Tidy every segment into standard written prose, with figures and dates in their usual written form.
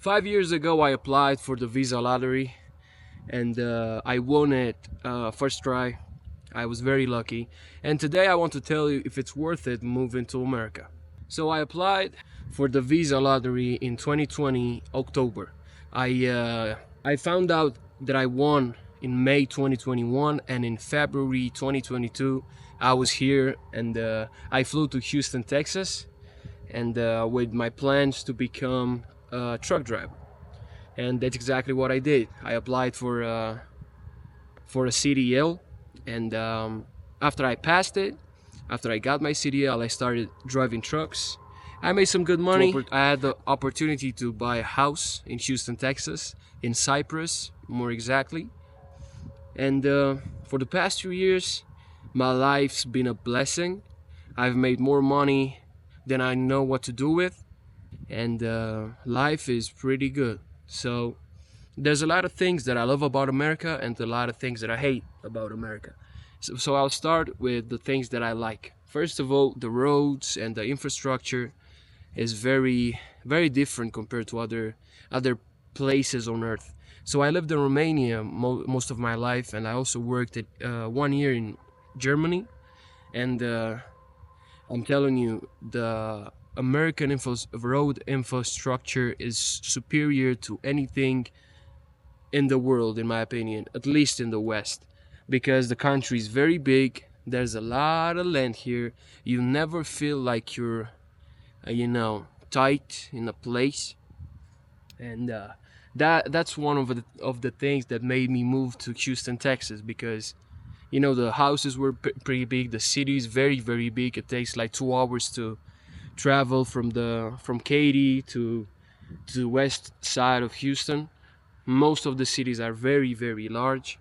5 years ago, I applied for the visa lottery and I won it first try. I was very lucky. And today I want to tell you if it's worth it moving to America. So I applied for the visa lottery in 2020 October. I found out that I won in May 2021, and in February 2022 I was here, and I flew to Houston, Texas, and with my plans to become a truck driver. And that's exactly what I did. I applied for a CDL, and after I passed it, after I got my CDL, I started driving trucks. I made some good money. I had the opportunity to buy a house in Houston, Texas, in Cypress, more exactly. And for the past 2 years, my life's been a blessing. I've made more money than I know what to do with, and life is pretty good. So there's a lot of things that I love about America and a lot of things that I hate about America. So I'll start with the things that I like. First of all, the roads and the infrastructure is very, very different compared to other places on earth. So I lived in Romania most of my life, and I also worked at 1 year in Germany. And I'm telling you, the American road infrastructure is superior to anything in the world, in my opinion, at least in the West, because the country is very big. There's a lot of land here. You never feel like you're tight in a place. And that's one of the things that made me move to Houston, Texas, because the houses were pretty big. The city is very, very big. It takes like 2 hours to travel from Katy to the west side of Houston. Most of the cities are very, very large,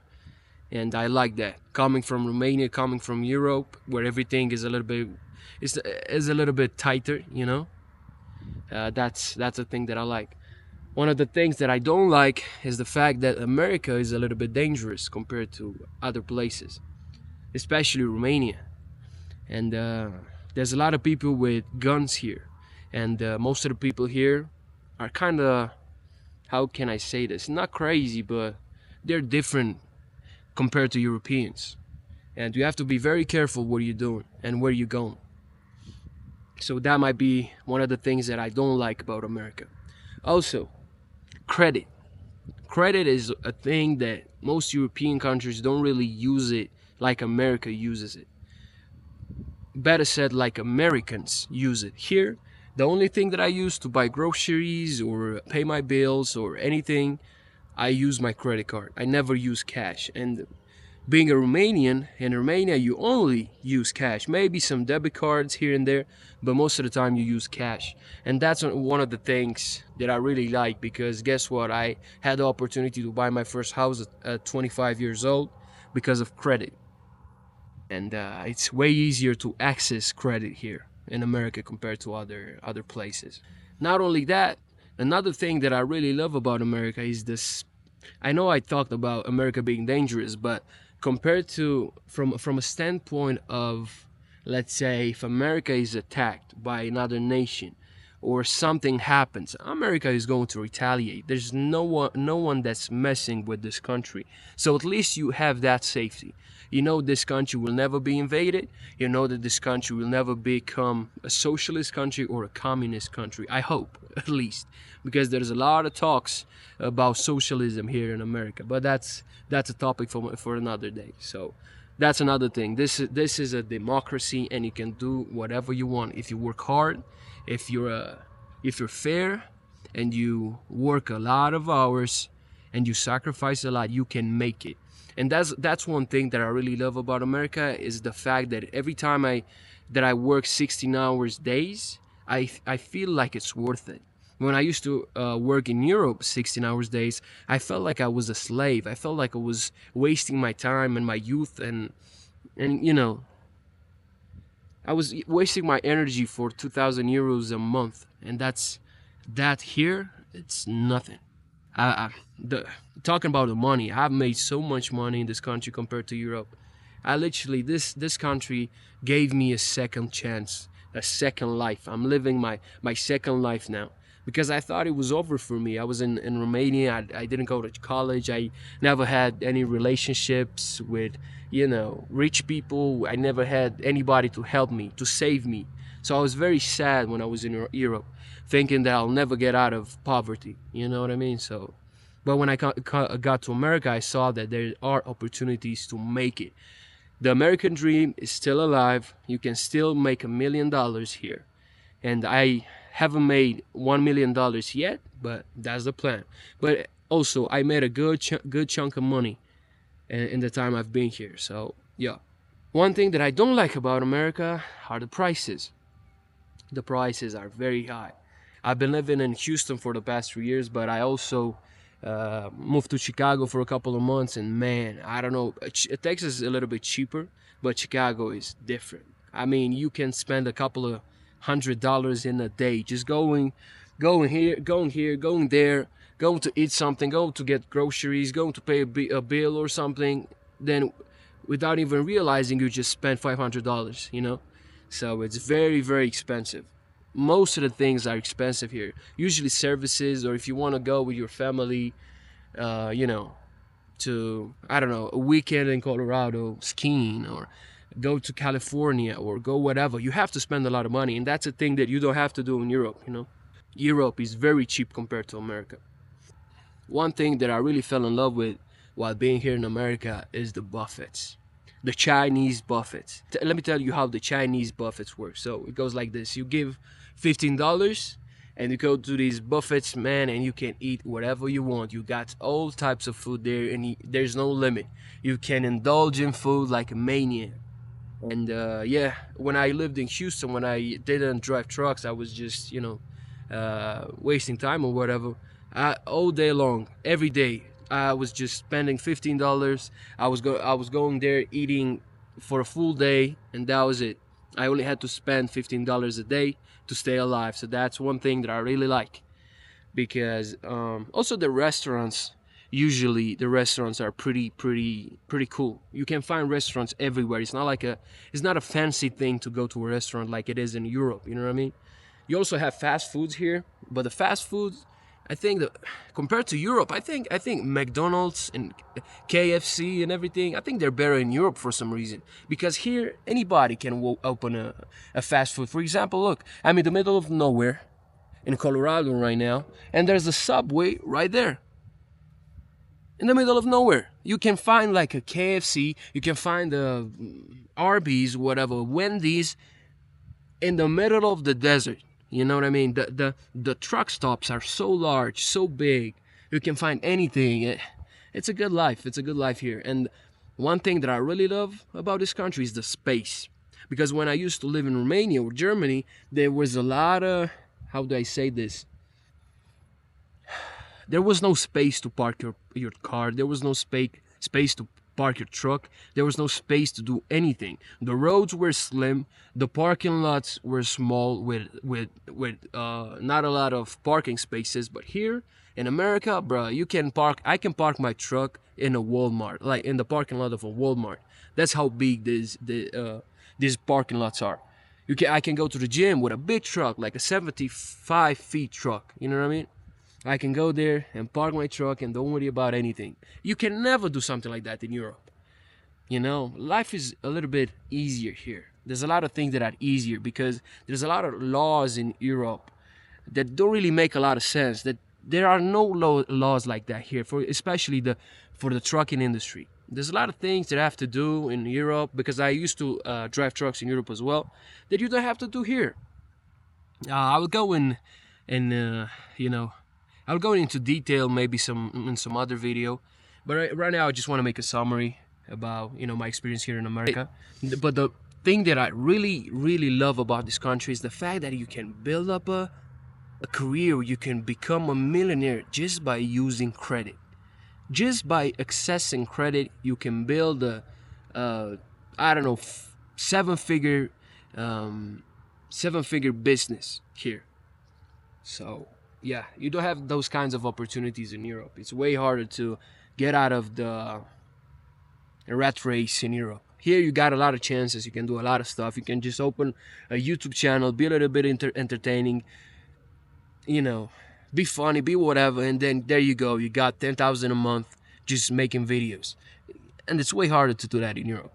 and I like that. Coming from Romania, coming from Europe, where everything is a little bit tighter, that's a thing that I like. One of the things that I don't like is the fact that America is a little bit dangerous compared to other places, especially Romania. And there's a lot of people with guns here, and most of the people here are kind of, how can I say this, not crazy, but they're different compared to Europeans. And you have to be very careful what you're doing and where you're going. So that might be one of the things that I don't like about America. Also, credit. Credit is a thing that most European countries don't really use it like America uses it. Better said, like Americans use it. Here, the only thing that I use to buy groceries or pay my bills or anything, I use my credit card. I never use cash. And being a Romanian, in Romania you only use cash. Maybe some debit cards here and there, but most of the time you use cash. And that's one of the things that I really like, because guess what? I had the opportunity to buy my first house at 25 years old because of credit. And it's way easier to access credit here in America compared to other places. Not only that, another thing that I really love about America is this. I know I talked about America being dangerous, but compared to from a standpoint of, let's say, if America is attacked by another nation or something happens, America is going to retaliate. There's no one that's messing with this country. So at least you have that safety. This country will never be invaded. You know that this country will never become a socialist country or a communist country. I hope, at least, because there's a lot of talks about socialism here in America. But that's a topic for another day. So that's another thing. This is a democracy, and you can do whatever you want if you work hard, if you're fair, and you work a lot of hours, and you sacrifice a lot. You can make it. And that's one thing that I really love about America, is the fact that every time I work 16 hours days, I feel like it's worth it. When I used to work in Europe 16 hours days, I felt like I was a slave. I felt like I was wasting my time and my youth, and I was wasting my energy for 2,000 euros a month, and that here, it's nothing. Talking about the money, I've made so much money in this country compared to Europe. I literally, this country gave me a second chance, a second life. I'm living my second life now. because I thought it was over for me. I was in Romania. I didn't go to college. I never had any relationships with, rich people. I never had anybody to help me, to save me. So I was very sad when I was in Europe, thinking that I'll never get out of poverty. You know what I mean? So, but when I got to America, I saw that there are opportunities to make it. The American dream is still alive. You can still make $1 million here. And I haven't made $1 million yet, but that's the plan. But also, I made a good chunk of money in the time I've been here. So yeah, one thing that I don't like about America are the prices. The prices are very high. I've been living in Houston for the past 3 years, but I also moved to Chicago for a couple of months, and man, I don't know, Texas is a little bit cheaper, but Chicago is different. I mean, you can spend a couple of $100 in a day just going here, going there, going to eat something, going to get groceries, going to pay a bill or something. Then without even realizing, you just spent $500, so it's very, very expensive. Most of the things are expensive here, usually services, or if you want to go with your family, to, I don't know, a weekend in Colorado skiing, or go to California, or go whatever, you have to spend a lot of money, and that's a thing that you don't have to do in Europe. Europe is very cheap compared to America. One thing that I really fell in love with while being here in America is the buffets, the Chinese buffets. Let me tell you how the Chinese buffets work. So it goes like this: you give $15 and you go to these buffets, man, and you can eat whatever you want. You got all types of food there, and there's no limit. You can indulge in food like a maniac. And yeah, when I lived in Houston, when I didn't drive trucks, I was just, wasting time or whatever. All day long, every day, I was just spending $15. I was going there eating for a full day, and that was it. I only had to spend $15 a day to stay alive. So that's one thing that I really like, because also the restaurants. Usually the restaurants are pretty cool. You can find restaurants everywhere. It's not a fancy thing to go to a restaurant like it is in Europe. You know what I mean? You also have fast foods here, but the fast foods, I think that compared to Europe, I think McDonald's and KFC and everything, I think they're better in Europe for some reason. Because here, anybody can open a fast food. For example, look, I'm in the middle of nowhere in Colorado right now, and there's a Subway right there. In the middle of nowhere, you can find like a KFC, you can find a Arby's, whatever, Wendy's, in the middle of the desert. You know what I mean? The truck stops are so large, so big. You can find anything. It's a good life. It's a good life here. And one thing that I really love about this country is the space. Because when I used to live in Romania or Germany, there was a lot of, how do I say this? There was no space to park your car. There was no space to park your truck. There was no space to do anything. The roads were slim. The parking lots were small with not a lot of parking spaces. But here in America, bruh, I can park my truck in a Walmart, like in the parking lot of a Walmart. That's how big these parking lots are. I can go to the gym with a big truck, like a 75 feet truck. You know what I mean? I can go there and park my truck and don't worry about anything. You can never do something like that in Europe. Life is a little bit easier here. There's a lot of things that are easier because there's a lot of laws in Europe that don't really make a lot of sense. That there are no laws like that here, especially for the trucking industry. There's a lot of things that I have to do in Europe, because I used to drive trucks in Europe as well, that you don't have to do here. I will go I'll go into detail maybe in some other video, but right now I just want to make a summary about my experience here in America. But the thing that I really love about this country is the fact that you can build up a career. You can become a millionaire just by using credit. Just by accessing credit, you can build I don't know, seven-figure business here. So yeah, you don't have those kinds of opportunities in Europe. It's way harder to get out of the rat race in Europe. Here you got a lot of chances. You can do a lot of stuff. You can just open a YouTube channel, be a little bit entertaining, you know, be funny, be whatever, and then there you go, you got 10,000 a month just making videos. And it's way harder to do that in Europe.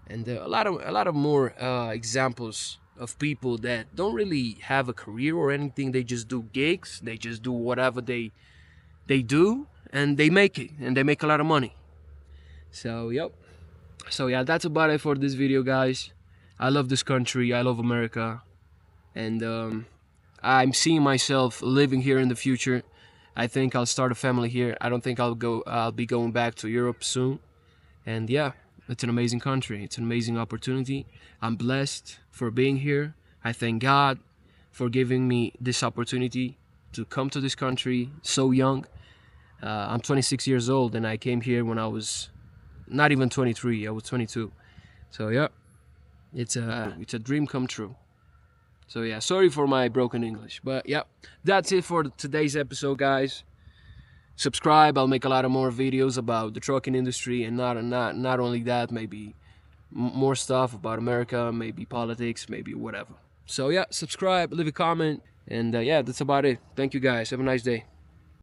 And a lot of more examples of people that don't really have a career or anything. They just do gigs, they just do whatever they do, and they make it, and they make a lot of money. So yep. So yeah, that's about it for this video, guys. I love this country, I love America, and I'm seeing myself living here in the future. I think I'll start a family here. I don't think I'll be going back to Europe soon. And yeah, it's an amazing country, it's an amazing opportunity. I'm blessed for being here. I thank God for giving me this opportunity to come to this country so young. I'm 26 years old, and I came here when I was not even 23, I was 22. So yeah, it's a dream come true. So yeah, sorry for my broken English, but yeah, that's it for today's episode, guys. Subscribe, I'll make a lot of more videos about the trucking industry, and not only that, maybe more stuff about America, maybe politics, maybe whatever. So yeah, subscribe, leave a comment, and yeah, that's about it. Thank you, guys. Have a nice day.